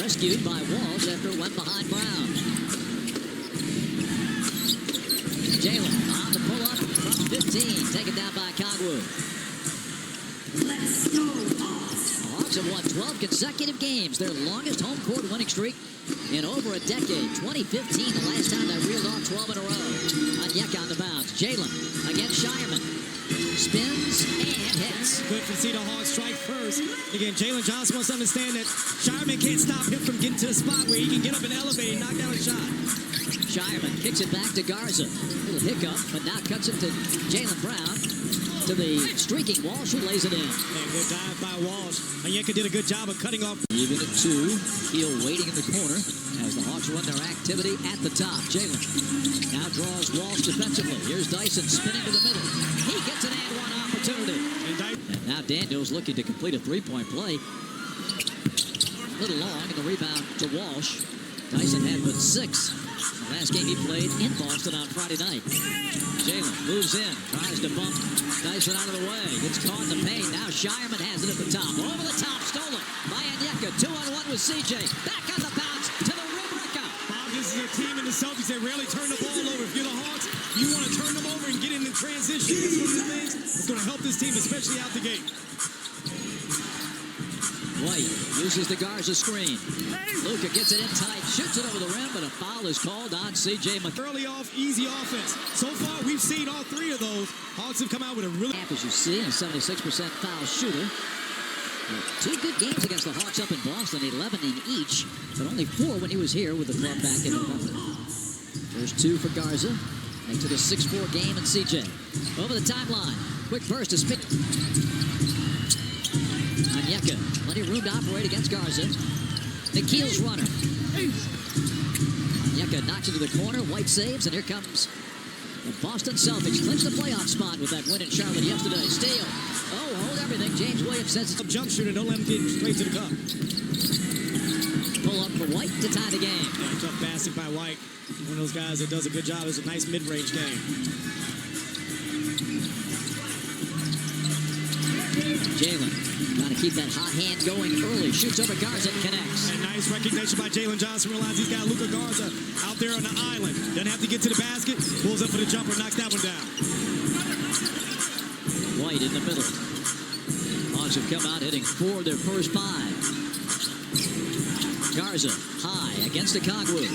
Rescued by Walsh after it went behind Brown. Jalen on the pull-up from 15. Taken down by Cogwood. The Hawks have won 12 consecutive games. Their longest home court winning streak in over a decade. 2015, the last time they reeled off 12 in a row. Onyeka on the bounce. Jalen against Shireman. Spins and hits. Good to see the Hawks strike first. Again, Jalen Johnson wants to understand that Shireman can't stop him from getting to the spot where he can get up and elevate and knock down a shot. Shireman kicks it back to Garza. Little hiccup, but now cuts it to Jalen Brown. To the streaking Walsh, who lays it in. And good dive by Walsh. Onyeka did a good job of cutting off. Even at 2. Heel waiting in the corner as the Hawks run their activity at the top. Jalen now draws Walsh defensively. Here's Dyson spinning to the middle. He gets an and one opportunity. And now Daniels looking to complete a three-point play. A little long in the rebound to Walsh. Dyson had but 6. The last game he played in Boston on Friday night. Jalen moves in, tries to bump Dyson out of the way. Gets caught in the paint. Now Shireman has it at the top. Over the top, stolen by Onyeka. 2-on-1 with CJ. Back on the bounce to the rim breakout. Bob, this is a team in the Celtics that rarely turn the ball over. If you're the Hawks, you want to turn them over and get in the transition. That's one of the things that's going to help this team, especially out the gate. White uses the Garza screen. Luka gets it in tight, shoots it over the rim, but a foul is called on C.J. McCollum. Early off, easy offense. So far, we've seen all 3 of those. Hawks have come out with a really... As you see, a 76% foul shooter. 2 good games against the Hawks up in Boston, 11 in each, but only 4 when he was here with the club back in November. There's 2 for Garza. Into the 6-4 game in C.J. Over the timeline. Quick burst to spin. Onyeka, plenty of room to operate against Garza. Nikhil's runner. Onyeka knocks it to the corner. White saves, and here comes the Boston Celtics. Clinch the playoff spot with that win in Charlotte yesterday. Steal. Oh, hold everything. James Williams says it's a jump shooter. Don't let him get straight to the cup. Pull up for White to tie the game. Yeah, tough basket by White. One of those guys that does a good job. It's a nice mid-range game. Jalen trying to keep that hot hand going early. Shoots over Garza and connects. And nice recognition by Jalen Johnson. Realizes he's got Luka Garza out there on the island. Doesn't have to get to the basket. Pulls up for the jumper. Knocks that one down. White in the middle. Hawks have come out hitting 4 of their first 5. Garza high against the Cogwood.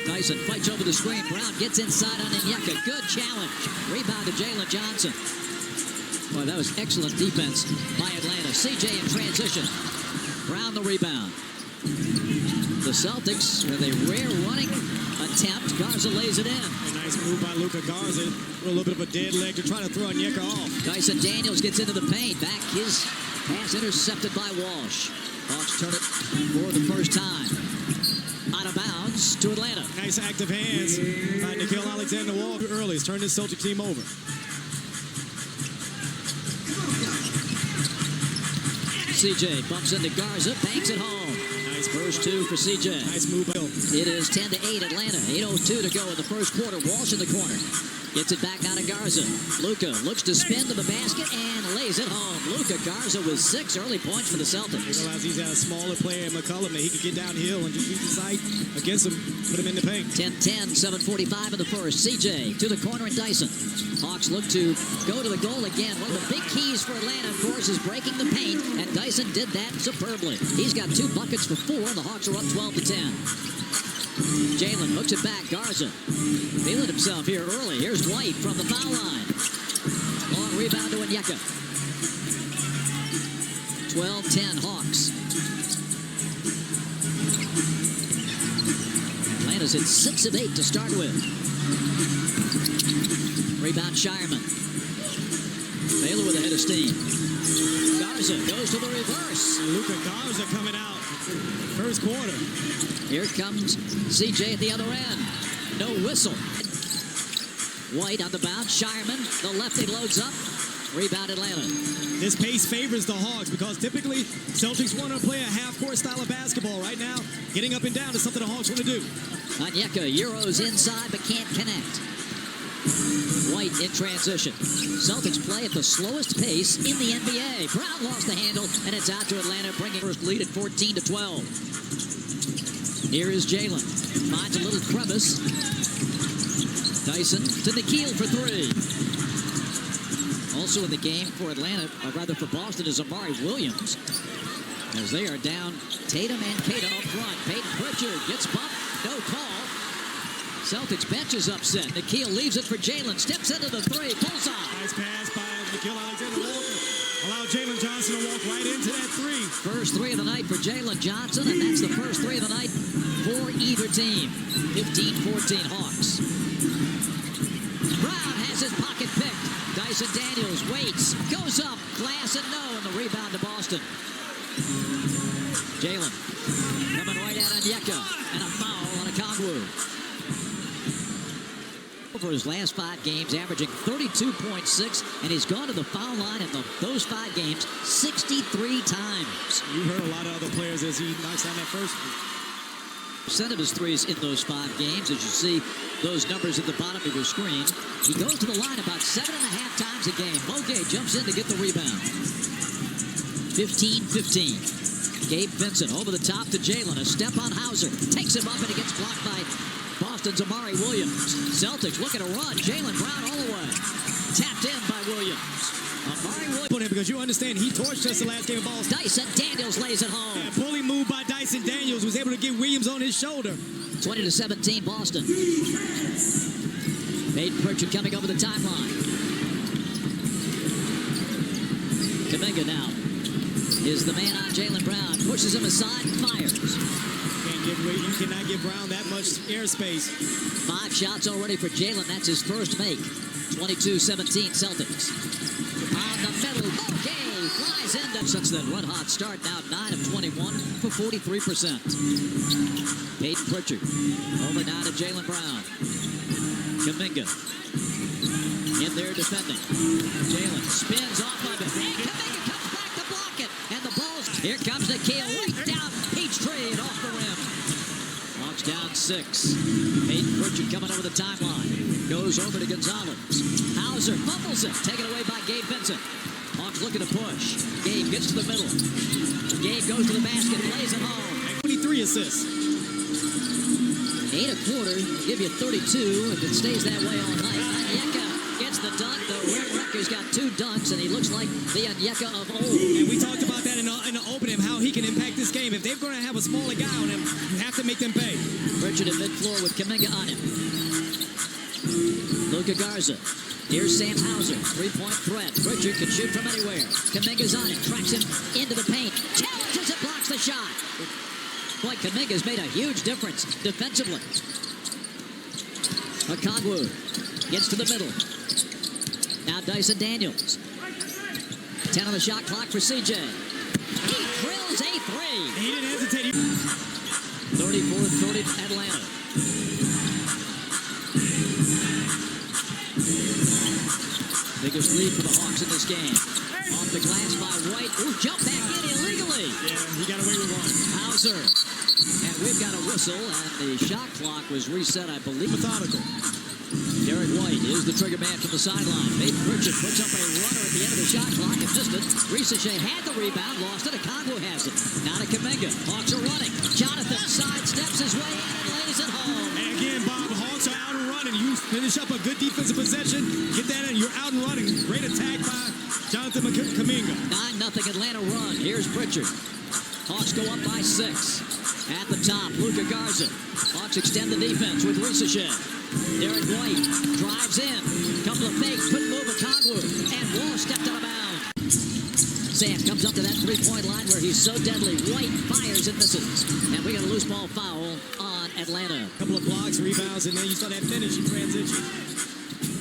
Dyson fights over the screen. Brown gets inside on Onyeka. Good challenge. Rebound to Jalen Johnson. Boy, that was excellent defense by Atlanta. CJ in transition. Brown the rebound. The Celtics with a rare running attempt. Garza lays it in. A nice move by Luka Garza. A little bit of a dead leg to try to throw Onyeka off. Dyson Daniels gets into the paint. Back his pass intercepted by Walsh. Hawks turn it for the first time. Out of bounds to Atlanta. Nice active hands by Nickeil Alexander-Walker early. He's turned this Celtic team over. CJ bumps into Garza, banks it home. Nice first 2 for CJ. Nice move. It is 10-8 Atlanta. 8:02 to go in the first quarter. Walsh in the corner. Gets it back out of Garza. Luka looks to spin to the basket and lays it home. Luka Garza with 6 early points for the Celtics. He realizes he's a smaller player in McCollum that he could get downhill and just use the sight against him, put him in the paint. 10-10, 7:45 in the first. CJ to the corner and Dyson. Hawks look to go to the goal again. One of the big keys for Atlanta, of course, is breaking the paint, and Dyson did that superbly. He's got 2 buckets for 4, and the Hawks are up 12-10. Jalen hooks it back. Garza feeling himself here early. Here's White from the foul line. Long rebound to Onyeka. 12-10 Hawks. Atlanta's at 6 of 8 to start with. Rebound Shireman. Baylor with a head of steam. Garza goes to the reverse. Luka Garza coming out. First quarter. Here comes CJ at the other end. No whistle. White on the bounce. Shireman, the lefty loads up. Rebound Atlanta. This pace favors the Hawks because typically Celtics want to play a half-court style of basketball. Right now, getting up and down is something the Hawks want to do. Onyeka Euros inside but can't connect. White in transition. Celtics play at the slowest pace in the NBA. Brown lost the handle, and it's out to Atlanta, bringing first lead at 14-12. Here is Jalen. Finds a little crevice. Dyson to Nikhil for three. Also in the game for Atlanta, or rather for Boston, is Amari Williams. As they are down Tatum and Kata up front. Peyton Pritchard gets bumped. No call. Celtics bench is upset. Nikhil leaves it for Jalen. Steps into the three. Pulls off. Nice pass by Nikhil Alexander-Walker. Allow Jalen Johnson to walk right into that three. First three of the night for Jalen Johnson, and that's the first three of the night for either team. 15-14 Hawks. Brown has his pocket picked. Dyson Daniels waits, goes up, glass and no, and the rebound to Boston. Jalen coming right at Onyeka, and a foul on a Kongwu. For his last 5 games, averaging 32.6, and he's gone to the foul line in those 5 games 63 times. You heard a lot of other players as he knocks down that first one. Percent of his threes in those 5 games, as you see those numbers at the bottom of your screen. He goes to the line about 7.5 times a game. Moge jumps in to get the rebound. 15-15. Gabe Vincent over the top to Jalen. A step on Hauser. Takes him up and he gets blocked by Boston's Amari Williams. Celtics looking to run. Jalen Brown all the way. Tapped in by Williams. Amari Williams. Because you understand, he torched us the last game of ball. Dyson Daniels lays it home. Yeah, bully move by Dyson Daniels was able to get Williams on his shoulder. 20-17 Boston. Peyton Pritchard coming over the timeline. Kuminga now is the man on Jalen Brown. Pushes him aside and fires. You cannot give Brown that much airspace. 5 shots already for Jalen. That's his first make. 22-17 Celtics. On the middle. Okay, flies in. Since that red-hot start, now 9 of 21 for 43%. Peyton Pritchard. Over now to Jalen Brown. Kuminga. In there defending. Jalen spins off of it. And Kuminga comes back to block it. And the ball's... Here comes Nikhil. Right down Peachtree and off the rim. Hawks down 6. Peyton Pritchard coming over the timeline. Goes over to Gonzalez. Hauser fumbles it. Taken away by Gabe Vincent. Hawks looking to push. Gabe gets to the middle. Gabe goes to the basket. Lays it home. 23 assists. 8 a quarter. Give you 32 if it stays that way all night. Onyeka gets the dunk. The Red Rutgers got 2 dunks, and he looks like the Onyeka of old. And we talked about that in the opening, how he can impact this game. If they're going to have a smaller guy on him, you have to make them pay. Pritchard at mid-floor with Kuminga on him. Luka Garza. Here's Sam Hauser. 3-point threat. Pritchard can shoot from anywhere. Kuminga's on him. Tracks him into the paint. Challenges it. Blocks the shot. Boy, Kuminga's made a huge difference defensively. Okongwu gets to the middle. Now Dyson Daniels. 10 on the shot clock for CJ. He drills a 3. He didn't hesitate. 34-30 Atlanta. Biggest lead for the Hawks in this game. Off the glass by White. Ooh, jump back in illegally. Yeah, he got away with one. Hauser. And we've got a whistle, and the shot clock was reset, I believe. Methodical. Derek White is the trigger man from the sideline. Peyton Pritchard puts up a runner at the end of the shot clock and missed it. Risache had the rebound, lost it. Okongwu has it. Now to Kuminga. Hawks are running. Jonathan sidesteps his way in and lays it home. And again, Bob, Hawks are out and running. You finish up a good defensive possession, get that in, you're out and running. Great attack by Jonathan Kuminga. 9-0 Atlanta run. Here's Pritchard. Hawks go up by 6. At the top, Luka Garza. Hawks extend the defense with Risache. Derek White drives in. Couple of fakes, couldn't move Okongwu. And Wall stepped out of bounds. Sam comes up to that 3-point line where he's so deadly. White fires and misses. And we got a loose ball foul on Atlanta. Couple of blocks, rebounds, and then you saw that finish in transition.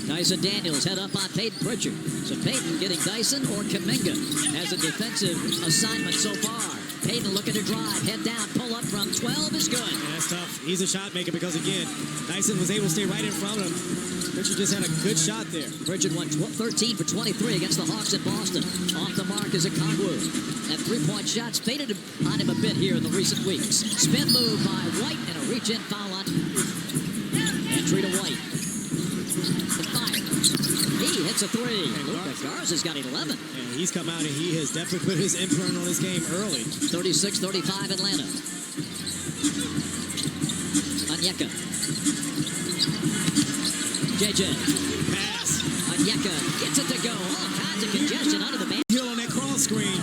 Dyson Daniels head up on Peyton Pritchard. So Peyton getting Dyson or Kuminga as a defensive assignment so far. Peyton looking to drive, head down, pull up from 12 is good. Yeah, that's tough. He's a shot maker because, again, Dyson was able to stay right in front of him. Pritchard just had a good shot there. Pritchard went 13 for 23 against the Hawks in Boston. Off the mark is Okongwu. That 3-point shot's faded on him a bit here in the recent weeks. Spin move by White and a reach-in foul on entry to White. The fire. He hits a 3. Luka Garza's got 11. And he's come out and he has definitely put his imprint on this game early. 36-35 Atlanta. Onyeka. JJ. Pass. Onyeka gets it to go. All kinds of congestion under the man. Hill on that cross screen.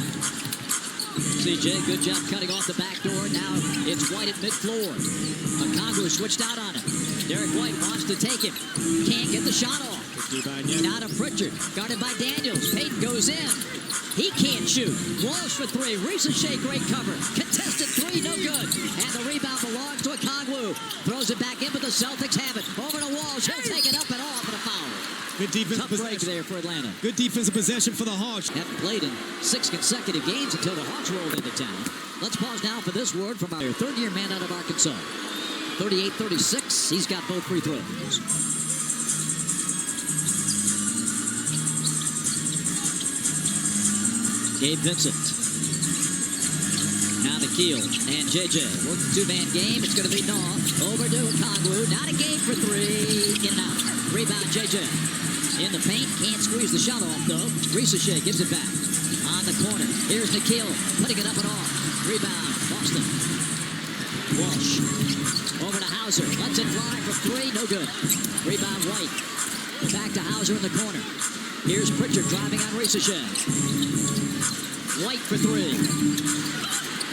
CJ, good job cutting off the back door. Now it's White at mid-floor. Okongwu switched out on him. Derek White wants to take him. Can't get the shot off. Now to Pritchard. Guarded by Daniels. Payton goes in. He can't shoot. Walsh for three. Ricochet, great cover. Contested three, no good. And the rebound belongs to Okongwu. Throws it back in, but the Celtics have it. Over to Walsh. He'll take it up and off and a foul. Good defensive Tough break there for Atlanta. Good defensive possession for the Hawks. Haven't played in 6 consecutive games until the Hawks rolled into town. Let's pause now for this word from our third-year man out of Arkansas. 38-36. He's got both free throws. Gabe Vincent. Now to Keel and JJ. Working two-man game. It's going to be Naw. Over to Okongwu. Not a game for three. In and out. Rebound JJ. In the paint. Can't squeeze the shot off, though. Ricochet gives it back. On the corner. Here's Nikhil. Putting it up and off. Rebound. Boston. Walsh. Over to Hauser. Lets it fly for three. No good. Rebound White. Back to Hauser in the corner. Here's Pritchard driving on Ricochet. White for three.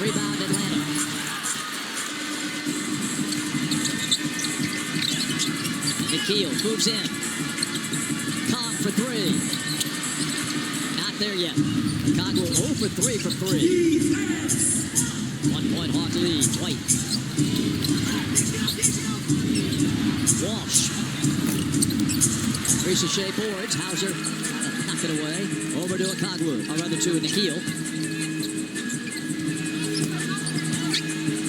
Rebound Atlanta. Nikhil moves in. Kong for three. Not there yet. Okongwu 0 for 3 for 3. 1 point Hawk lead. White. Walsh. Ricochet boards. Hauser trying to knock it away. Over to Okongwu. Or rather to Nikhil.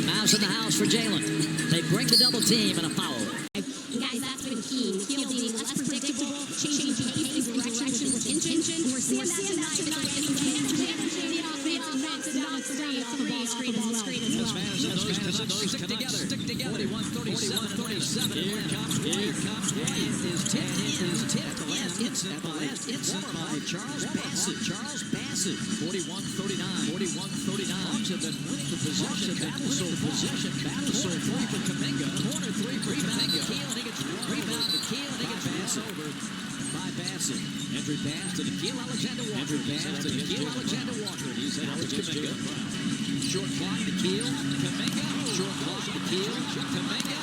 Mouse in the house for Jalen. They break the double team and a foul. Guys, that's been key. Fielding less predictable, changing defensive direction with intention. We're seeing that tonight. The offense knocks down a three off the ball screen as well. Those stick together. 41-37. Here comes White. Is tip at the last instant by Charles Bassett. 41-39. Hawks have been winning the possession battle so three for Kuminga. Corner three for Kuminga. Rebound to Keel, and he gets passed over by Bassett. Entry pass to Nikhil Alexander-Walker. He's head over to Kuminga. Short clock to Keel. Kuminga. Short clock to Keel. Kuminga.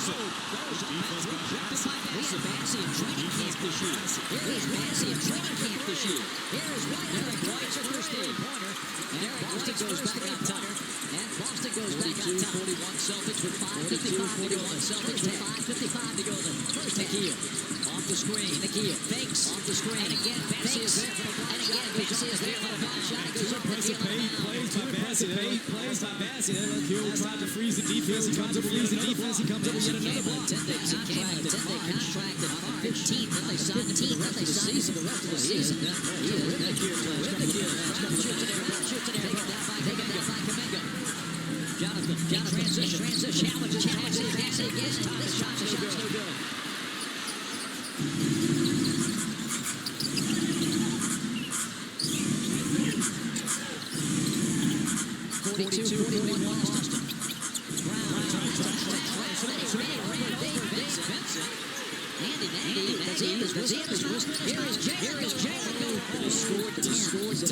Bassett in training camp this year. Here is Bassett in training camp this year. Here is White. Derek White's a first game pointer. And Boston goes back on top. 41 Celtics with 5:55 to go. Celtics with 5:55 to go. The first Nikhil. Off the screen. Nikhil fakes. Off the screen. And again, Bassett is there for the block shot. Bassett is there for the block shot. It goes up. Plays by Bassett. Hill tried to freeze the defense. He comes up with another block. He comes up with another block. 10-day contract at 15th. Then they signed him for the rest of the season. He is terrific. Shoots it there. Taken down by Kuminga. Jonathan. Transition. Challenges. Bassett again. This shot's no good. Boston. Brown. Here is Jalen. He scored 10. A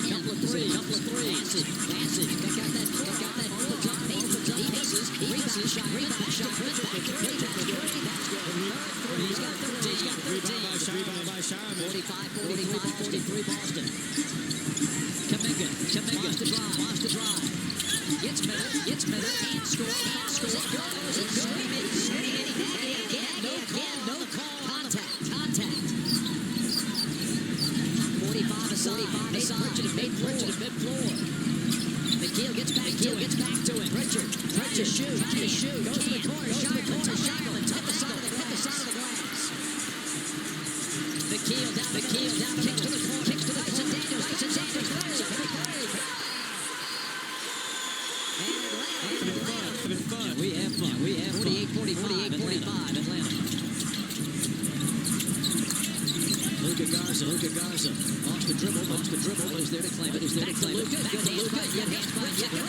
couple of threes. Bassett. Got that he misses. Rebound shot. He's got 13. Rebound by Shyman. 45-43 Boston. Kuminga wants to drive. Gets middle, can't score. No call. Contact. 45 aside. Pritchard at mid-floor. Nikhil gets back to it. Pritchard shoot. Goes to the corner. Shot. Hit the side of the glass. Nikhil down. Kicks to the corner. Daniels. We have fun. 48-45 Atlanta. Luka Garza. Wants to dribble. Is there to claim it. Luka. Good hands by Onyeka.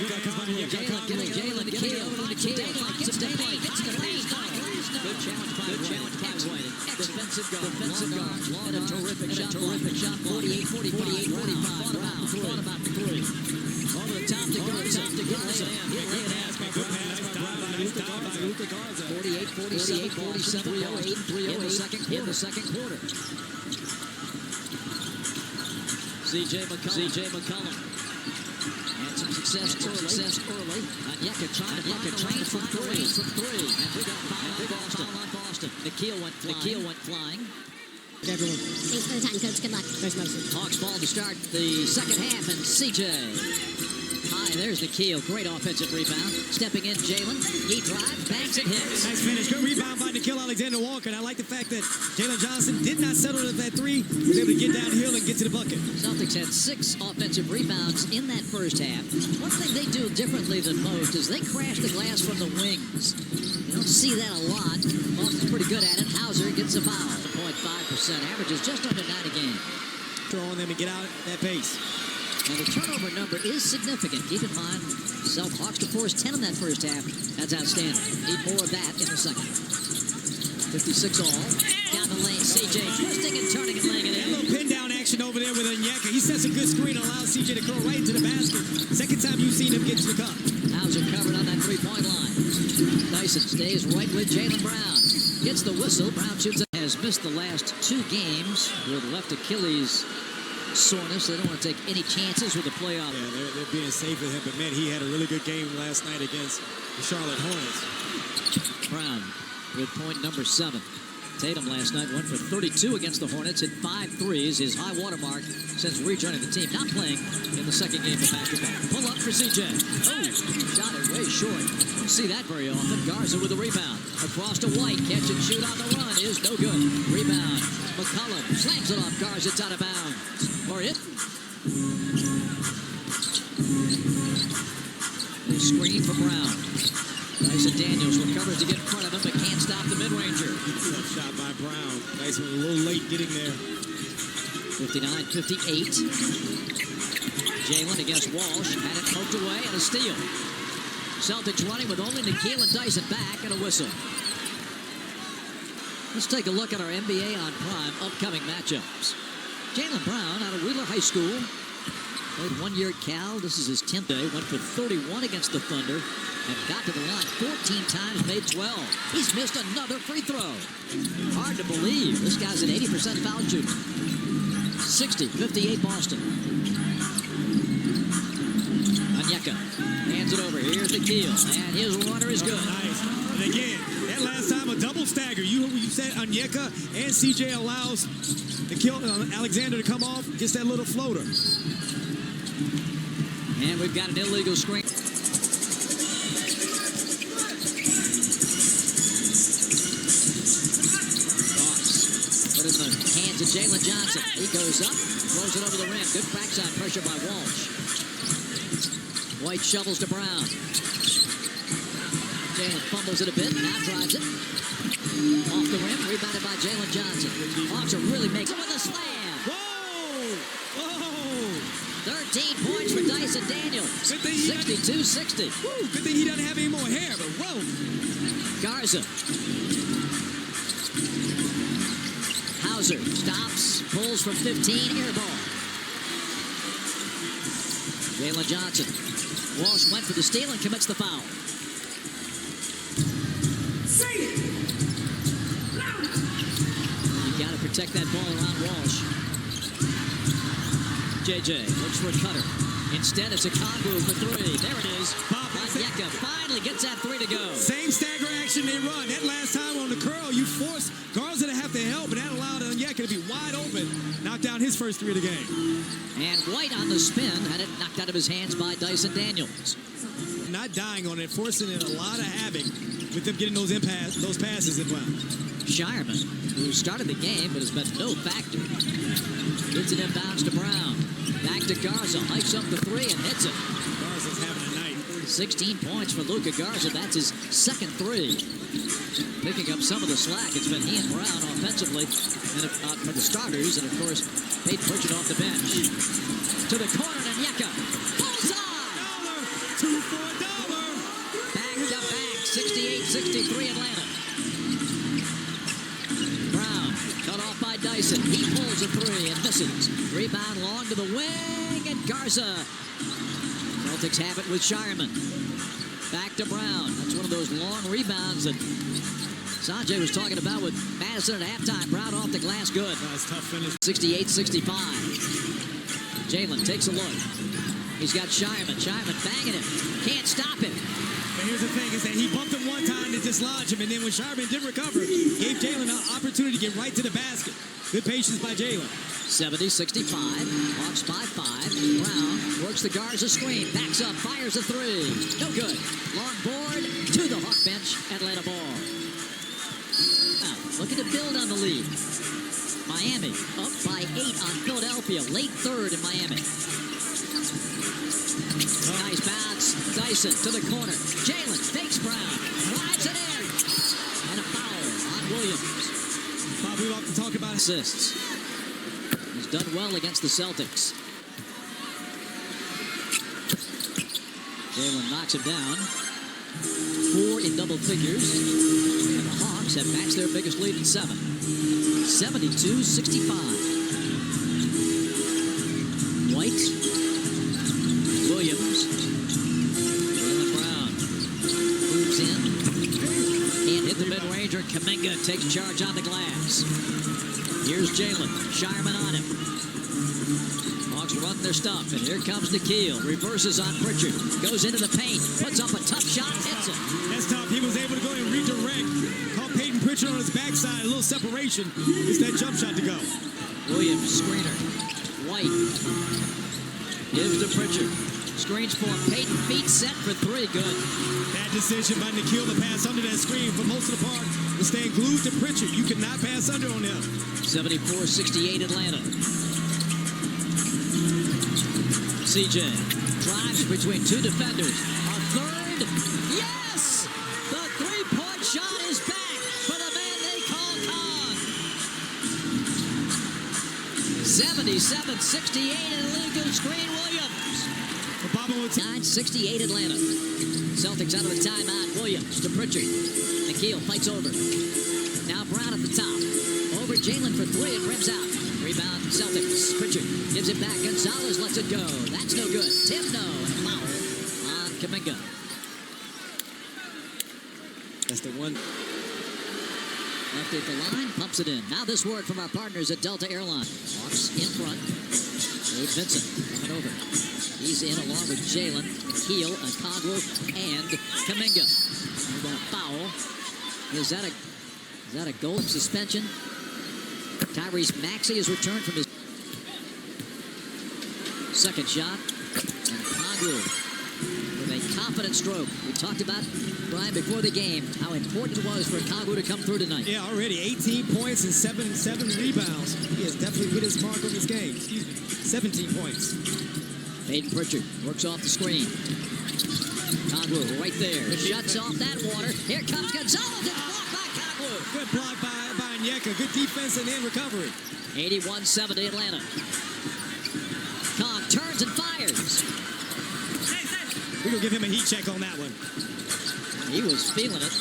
Jalen to Keel. Finds some daylight. Gets to daylight. Gets to the paint. Good challenge by White. Defensive guard. And a terrific shot. 48-45. Brown. Thought about the three. Over the top to Garza. He'll lay it in. 48, 47, 308, 308 in the second quarter. CJ McCollum. And some success early. Onyeka trying from three. And we got foul on Boston. Nikhil went flying. Everyone. Thanks for the time, Coach. Good luck. Thanks, Mason. Hawks ball to start the second half, and CJ. High, there's Nikhil. Great offensive rebound. Stepping in, Jalen. He drives, bangs, and hits. Nice finish. Good rebound by Nikhil Alexander-Walker. And I like the fact that Jalen Johnson did not settle at that three. He was able to get downhill and get to the bucket. Celtics had 6 offensive rebounds in that first half. One thing they do differently than most is they crash the glass from the wings. You don't see that a lot. Boston's pretty good at it. Hauser gets a foul. 0.5%. Averages just under 9 a game. Throwing them to get out at that pace. And the turnover number is significant. Keep in mind, Hawks to force 10 in that first half. That's outstanding. Need more of that in the second. 56 all. Down the lane, CJ twisting and turning and laying it in. A little pin down action over there with Onyeka. He sets a good screen and allows CJ to curl right into the basket. Second time you've seen him get to the cup. Hauser covered on that three-point line. Dyson stays right with Jaylen Brown. Gets the whistle. Brown shoots it. Has missed the last 2 games with left Achilles soreness. They don't want to take any chances with the playoff. Yeah, they're being safe with him, but man, he had a really good game last night against the Charlotte Hornets. Brown with point number 7. Tatum last night went for 32 against the Hornets, hit 5 threes, his high watermark since rejoining the team. Not playing in the second game of basketball. Pull up for CJ. Oh, shot it way short. Don't see that very often. Garza with a rebound. Across to White. Catch and shoot on the run is no good. Rebound. McCollum slams it off Garza. It's out of bounds. Or it. Screen for Brown. Dyson Daniels recovers to get in front of him, but can't stop the mid-ranger. Tough shot by Brown. Dyson a little late getting there. 59-58. Jalen against Walsh. Had it poked away and a steal. Celtics running with only Nikhil and Dyson back and a whistle. Let's take a look at our NBA on Prime upcoming matchups. Jaylen Brown out of Wheeler High School. Played 1 year at Cal. This is his 10th day. Went for 31 against the Thunder. And got to the line 14 times, made 12. He's missed another free throw. Hard to believe. This guy's an 80% foul shooter. 60-58 Boston. Onyeka hands it over. Here's Nikhil. And his runner is good. Nice. And again, that last time a double stagger. You said Onyeka and CJ allows Nikhil Alexander to come off. Gets that little floater. And we've got an illegal screen. Put in the hands of Jalen Johnson. He goes up, throws it over the rim. Good backside pressure by Walsh. White shovels to Brown. Jalen fumbles it a bit, now drives it. Off the rim, rebounded by Jalen Johnson. Hawks are really making it with a slam. Whoa! Whoa! 13 points for Dyson Daniels. 62-60. Good thing he doesn't have any more hair, but whoa! Garza. Hauser stops, pulls from 15, air ball. Jalen Johnson. Walsh went for the steal and commits the foul. You got to protect that ball around Walsh. JJ looks for a cutter. Instead, it's a Congu for 3. There it is. Onyeka finally gets that 3 to go. Same stagger action they run. That last time on the curl, you forced Garza to have to help, and that allowed Onyeka to be wide open. Knocked down his first 3 of the game. And White on the spin had it knocked out of his hands by Dyson Daniels. Not dying on it, forcing in a lot of havoc with them getting those passes in. Shireman, who started the game but has been no factor, gets it inbounds to Brown. Back to Garza, hikes up the 3 and hits it. Garza's having a night. 16 points for Luka Garza. That's his second 3. Picking up some of the slack. It's been he and Brown offensively and for the starters, and of course, Peyton Pritchard off the bench. To the corner, and Onyeka. Bullseye! 68-63 Atlanta. Brown cut off by Dyson. He pulls a three and misses. Rebound long to the wing, and Garza. Celtics have it with Shireman. Back to Brown. That's one of those long rebounds that Sanjay was talking about with Madison at halftime. Brown off the glass, good. Nice tough finish. 68-65. Jalen takes a look. He's got Shireman. Shireman banging him. Can't stop him. And here's the thing is that he bumped him one time to dislodge him, and then when Shireman didn't recover, gave Jalen an opportunity to get right to the basket. Good patience by Jalen. 70-65. Hawks by 5. Brown works the Garza screen. Backs up. Fires a three. No good. Long board to the Hawk bench. Atlanta ball. Now, looking to build on the lead. Miami up by 8 on Philadelphia. Late third in Miami. Nice bounce. Dyson to the corner. Jalen fakes Brown. Drives it in. And a foul on Williams. Bob, we love to talk about assists. He's done well against the Celtics. Jalen knocks him down. 4 in double figures. And the Hawks have matched their biggest lead in 7. 72-65. White. Williams. Jalen Brown moves in. Can't hit the mid-range, or Kuminga takes charge on the glass. Here's Jalen. Shireman on him. Hawks run their stuff, and here comes Nikhil. Reverses on Pritchard. Goes into the paint. Puts up a tough shot. Hits it. That's tough. He was able to go and redirect. Caught Peyton Pritchard on his backside. A little separation. It's that jump shot to go. Williams, screener. White. Gives to Pritchard. Screens for him. Peyton feet set for 3. Good. Bad decision by Nikhil to pass under that screen for most of the part. To stay glued to Pritchard. You cannot pass under on him. 74-68 Atlanta. CJ drives between 2 defenders. A third. Yes! The three-point shot is back for the man they call Kong. 77-68 and illegal screen Williams. 9-68 Atlanta. Celtics out of the timeout. Williams to Pritchard. Nikhil fights over. Now Brown at the top. Over Jalen for 3 and rims out. Rebound Celtics. Pritchard gives it back. Gonzalez lets it go. That's no good. Tip no. And foul on Kuminga. That's the one. Left at the line. Pumps it in. Now this word from our partners at Delta Airlines. Hawks in front. Wade Vincent coming over. He's in along with Jalen, Nikhil, Okongwu, and Kuminga. We've got a foul. Is that a goal suspension? Tyrese Maxey has returned from his second shot. And Okongwu with a confident stroke. We talked about, Brian, before the game, how important it was for Okongwu to come through tonight. Yeah, already 18 points and seven rebounds. He has definitely hit his mark on this game. 17 points. Peyton Pritchard works off the screen. Okongwu right there. Shuts off that water. Here comes Gonzalez. It's blocked by Okongwu. Good block by Onyeka. Good defense and then recovery. 81-70 Atlanta. Kong turns and fires. We're going to give him a heat check on that one. He was feeling it.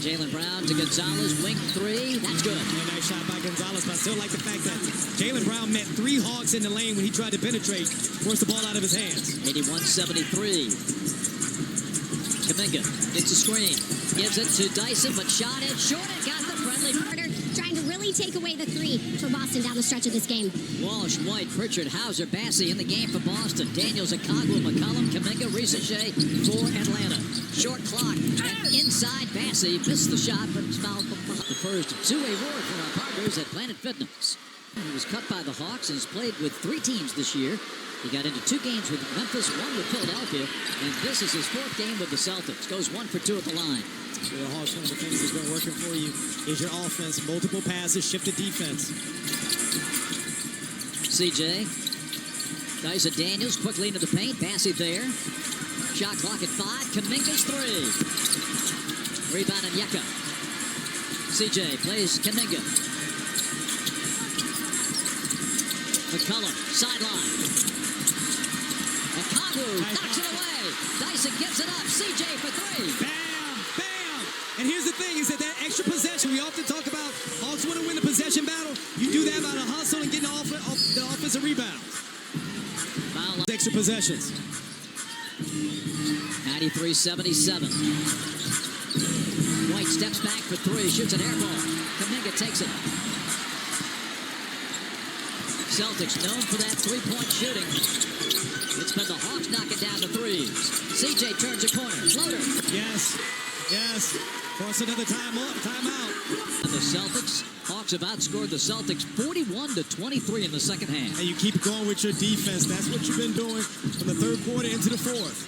Jalen Brown to Gonzalez. Wing 3. That's good. And nice shot by Gonzalez. But I still like the fact that Jalen Brown met 3 Hawks in the lane when he tried to penetrate. Forced the ball out of his hands. 81-73. Kuminga gets a screen. Gives it to Dyson, but shot it short and got the friendly. Carter trying to really take away the 3 for Boston down the stretch of this game. Walsh, White, Pritchard, Hauser, Bassey in the game for Boston. Daniels, Okongwu, McCollum, Kuminga, Risache for Atlanta. Short clock. And inside, Bassey missed the shot, but was fouled. The first two-way word for our partners at Planet Fitness. He was cut by the Hawks and has played with 3 teams this year. He got into 2 games with Memphis, 1 with Philadelphia, and this is his 4th game with the Celtics. Goes 1 for 2 at the line. So the Hawks, one of the things that's been working for you is your offense. Multiple passes, shifted defense. CJ. Dyson Daniels quickly into the paint. Bassey there. Shot clock at 5. Kuminga's 3. Rebound and Onyeka. CJ plays Kuminga. McCollum, sideline. Okongwu knocks it away. Dyson gives it up. CJ for three. Bam! Bam! And here's the thing, is that extra possession, we often talk about Hawks want to win the possession battle. You do that by the hustle and getting the offensive rebounds. Foul. Extra possessions. 93-77. White steps back for three, shoots an air ball. Kuminga takes it. Celtics known for that three-point shooting. It's been the Hawks knocking down the threes. CJ turns a corner. Floater. Yes. Yes. Force another timeout. The Hawks have outscored the Celtics 41-23 in the second half. And you keep going with your defense. That's what you've been doing from the third quarter into the fourth.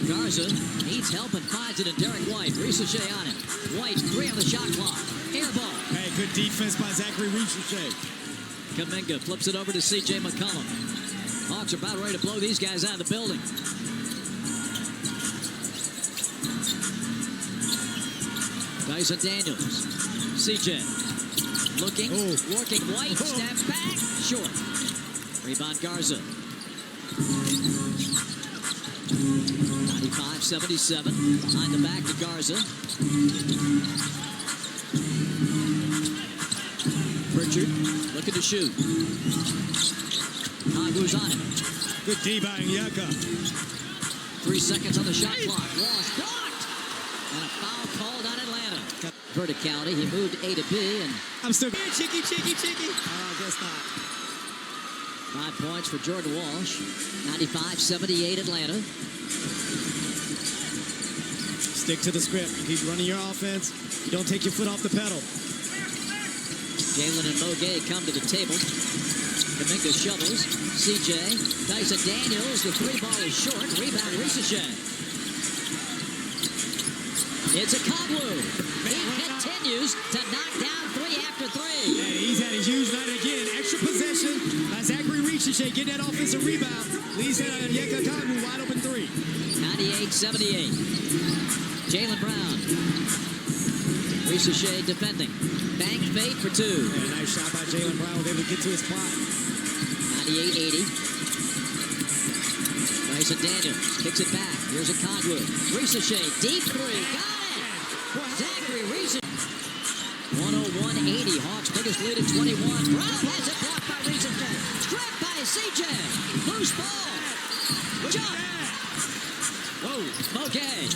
Garza needs help and finds it in Derek White. Ricochet on him. White, 3 on the shot clock. Air ball. Hey, good defense by Zachary Ricochet. Kuminga flips it over to C.J. McCollum. Hawks are about ready to blow these guys out of the building. Dyson Daniels. C.J. looking, working White. Steps back. Short. Rebound Garza. 95-77. Behind the back to Garza. Pritchard looking to shoot. Congo's on him. Good D by Nyeka. 3 seconds on the shot clock. Walsh blocked. And a foul called on Atlanta. Verticality. He moved A to B. And I'm still here. Chicky. Oh, I guess not. 5 points for Jordan Walsh. 95-78 Atlanta. Stick to the script. You keep running your offense. You don't take your foot off the pedal. Jalen and Mogay come to the table. Kuminga shovels. CJ. Dyson Daniels. The three ball is short. Rebound Ricochet. It's a Koglu. He continues to knock down 3 after 3. And he's had a huge night again. Extra possession by Zachary Ricochet. Get that offensive rebound. Leads that on Nyeka Koglu. Wide open 3. 98-78. Jaylen Brown. Ricochet defending. Bank fade for 2. Yeah, nice shot by Jaylen Brown. Was able to get to his spot. 98-80. Dyson Daniels kicks it back. Here's a Conwood. Ricochet, deep 3. Got it! Zachary Ricochet. 101-80. Hawks biggest lead at 21. Brown has it blocked by Ricochet. Stripped by CJ. Loose ball. Jump. Whoa. Mogay.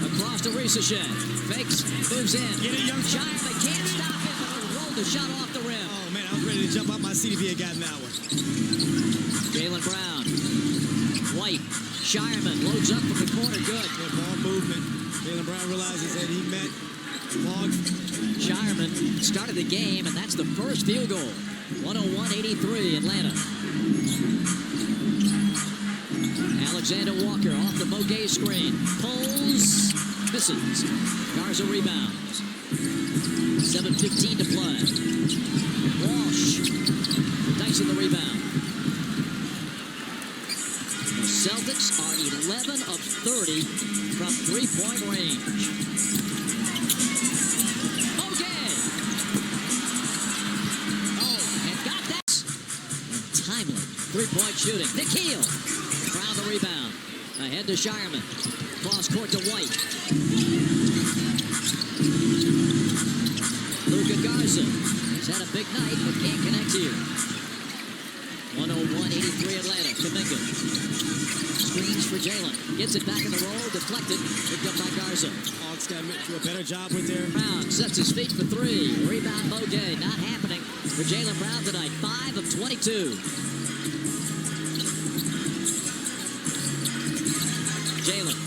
Across to Ricochet. Fakes. Moves in. Get it, young Shireman can't stop it, but rolled the shot off the rim. Oh, man, I was ready to jump out my seat if he had gotten that one. Jaylen Brown. White. Shireman loads up from the corner. Good. Good ball movement. Jaylen Brown realizes that he met Long. Shireman started the game, and that's the first field goal. 101-83 Atlanta. Alexander Walker off the Mogay screen. Pulls. Misses. Garza rebounds. 7:15 to play. Walsh. Dyson the rebound. The Celtics are 11 of 30 from three-point range. Mogay. Oh, and got that. And timely three-point shooting. Nikhil. Brown the rebound. Ahead to Shireman. Cross court to White. Luka Garza has had a big night, but can't connect here. 101-83 Atlanta. Kuminga. Screens for Jalen. Gets it back in the roll. Deflected. Picked up by Garza. Hawks got to do a better job with their... Brown sets his feet for 3. Rebound Mogay. Not happening for Jaylen Brown tonight. 5 of 22. Jalen.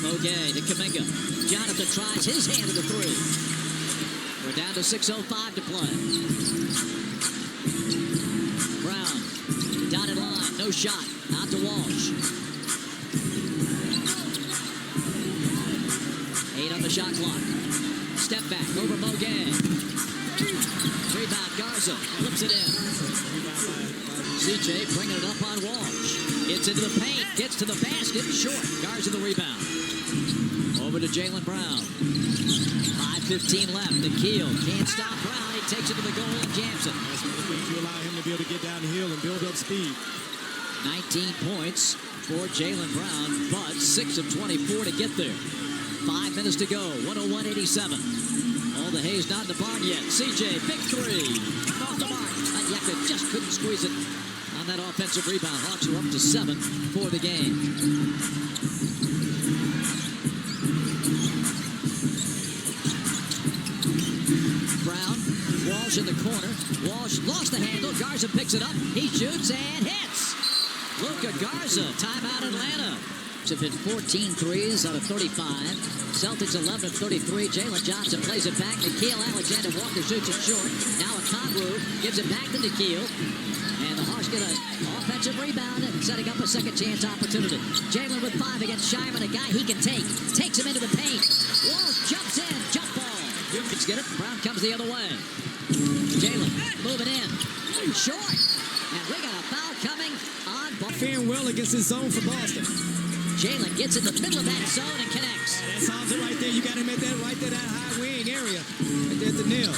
Mogay to Kuminga. Jonathan tries his hand to the 3. We're down to 6:05 to play. Brown. Dotted line. No shot. Out to Walsh. 8 on the shot clock. Step back over Mogay. Rebound Garza. Flips it in. CJ bringing it up on Walsh. Gets into the paint. Gets to the basket. Short. Garza the rebound. Over to Jaylen Brown. 5:15 left. Nikhil can't stop Brown. He takes it to the goal and jams it. That's one of the things you allow him to be able to get down the hill and build up speed. 19 points for Jaylen Brown, but 6 of 24 to get there. 5 minutes to go, 101-87. All the hay's not in the barn yet. CJ, big three. Off the mark. Onyeka just couldn't squeeze it on that offensive rebound. Hawks are up to 7 for the game. Brown, Walsh in the corner. Walsh lost the handle. Garza picks it up. He shoots and hits. Luka Garza, timeout Atlanta. Have hit 14 threes out of 35. Celtics 11 of 33. Jalen Johnson plays it back. Nickeil Alexander-Walker shoots it short. Now Okongwu gives it back to Nickeil. And the Hawks get an offensive rebound and setting up a second chance opportunity. Jalen with 5 against Shyman, a guy he can take. Takes him into the paint. Walsh jumps in. Jump ball. Let's get it. Brown comes the other way. Jalen moving in. Short. And we got a foul coming on ball. Faring well against his zone for Boston. Jalen gets in the middle of that zone and connects. That solves it right there. You got him at that right there, that high wing area. Right there at the nail.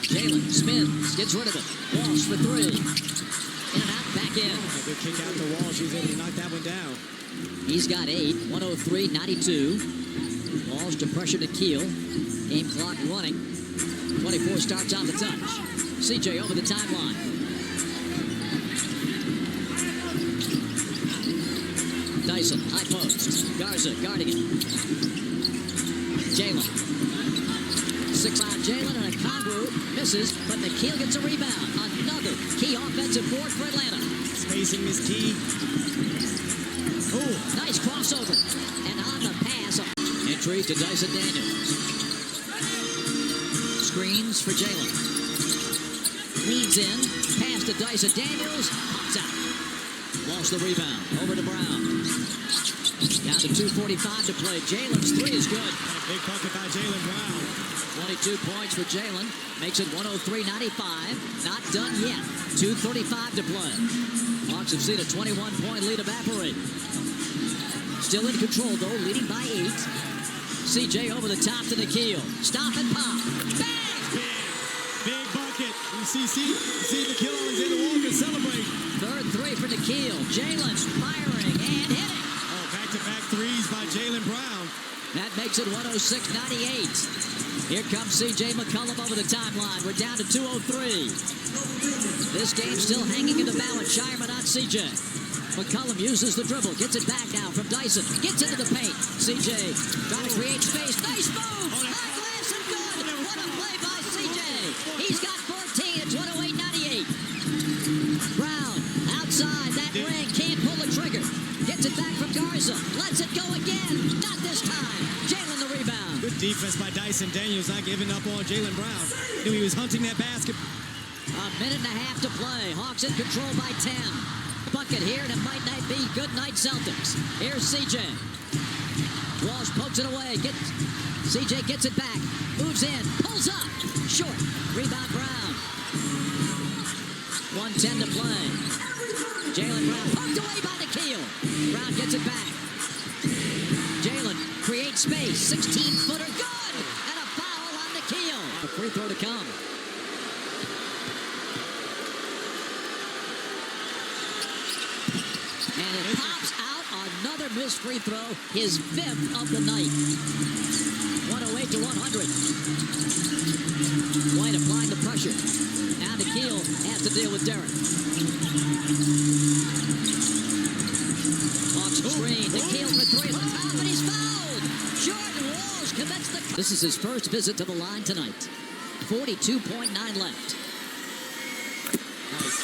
Jalen spins, gets rid of it. Walsh for 3. In and out, back in. A good kick out to Walsh. He was able to knock that one down. He's got 8, 103-92. Walsh to pressure to Keel. Game clock running. 24 starts on the touch. CJ over the timeline. Dyson, high post. Garza guarding it. Jalen. 6-out Jalen and Okongwu misses, but Nickeil gets a rebound. Another key offensive board for Atlanta. Spacing is key. Oh, nice crossover. And on the pass. Entry to Dyson Daniels. Screens for Jalen. Leads in. Pass to Dyson Daniels. Pops out. Lost the rebound. Over to Brown. Down to 2:45 to play. Jalen's 3 is good. Big bucket by Jaylen Brown. 22 points for Jalen. Makes it 103-95. Not done yet. 2:35 to play. Hawks have seen a 21-point lead evaporate. Still in control, though, leading by 8. CJ over the top to Nickeil. Stop and pop. Bang! Big bucket. You see Nickeil Alexander-Walker celebrate. Third 3 for Nickeil. Jalen firing and hitting. Oh, back-to-back threes by Jaylen Brown. That makes it 106-98. Here comes C.J. McCollum over the timeline. We're down to 2:03. This game still hanging in the balance. Shireman on C.J. McCollum uses the dribble. Gets it back now from Dyson. Gets into the paint. C.J. trying to create space. Nice move. High glass and good. What a play by C.J. He's got 14. It's 108-98. Brown outside that ring. Can't pull the trigger. Gets it back from Garza. Lets it go again. Not this time. Jalen the rebound. Good defense by Dyson Daniels, not giving up on Jaylen Brown. Knew he was hunting that basket. A minute and a half to play. Hawks in control by 10. Bucket here, and it might not be good night Celtics. Here's CJ. Walsh pokes it away. CJ gets it back. Moves in. Pulls up. Short. Rebound Brown. 1:10 to play. Jaylen Brown poked away by Nickeil. Brown gets it back. Jalen creates space. 16-footer. Good! And a foul on Nickeil. A free throw to come. And it pops out. Another missed free throw. His 5th of the night. 108-100. White applying the pressure. Now Nickeil has to deal with Derek. Hawks screen. Nickeil for 3 on the top, and he's fouled. Jordan Walsh commits the... This is his first visit to the line tonight. 42.9 left. Nice.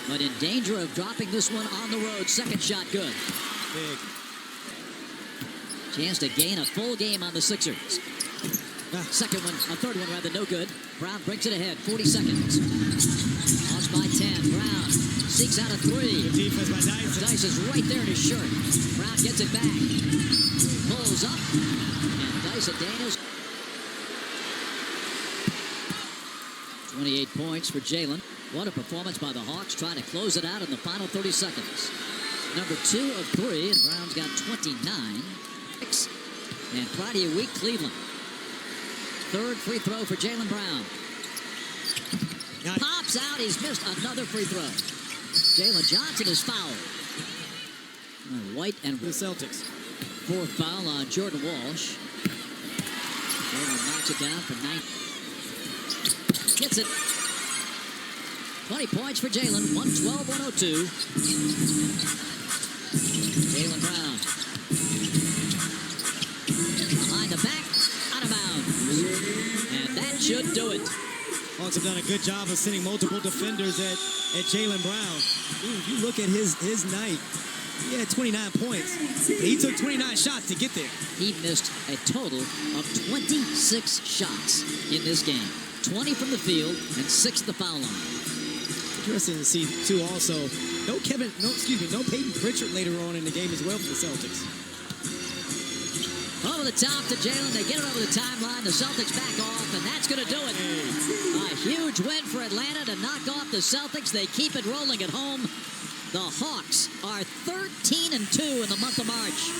But in danger of dropping this one on the road. Second shot good. Big. Chance to gain a full game on the Sixers. Second one, a third one rather, no good. Brown brings it ahead, 40 seconds. Hawks by 10. Brown seeks out a 3. Good defense by Dyson. Dyson's right there in his shirt. Brown gets it back. Pulls up. And Dyson Daniels. 28 points for Jalen. What a performance by the Hawks, trying to close it out in the final 30 seconds. Number 2 of 3, and Brown's got 29. And Friday a week, Cleveland. Third free throw for Jaylen Brown. Pops out. He's missed another free throw. Jalen Johnson is fouled. White and The Celtics. fourth foul on Jordan Walsh. Jalen knocks it down for 9. Gets it. 20 points for Jalen. 112-102. Jalen Brown. Behind the back. Out of bounds. And that should do it. Hawks have done a good job of sending multiple defenders at Jalen Brown. Ooh, if you look at his night, he had 29 points, but he took 29 shots to get there. He missed a total of 26 shots in this game. 20 from the field and 6 at the foul line. Interesting to see too. Also, no Peyton Pritchard later on in the game as well for the Celtics. Over the top to Jalen. They get it over the timeline. The Celtics back off, and that's going to do it. A huge win for Atlanta to knock off the Celtics. They keep it rolling at home. The Hawks are 13-2 in the month of March.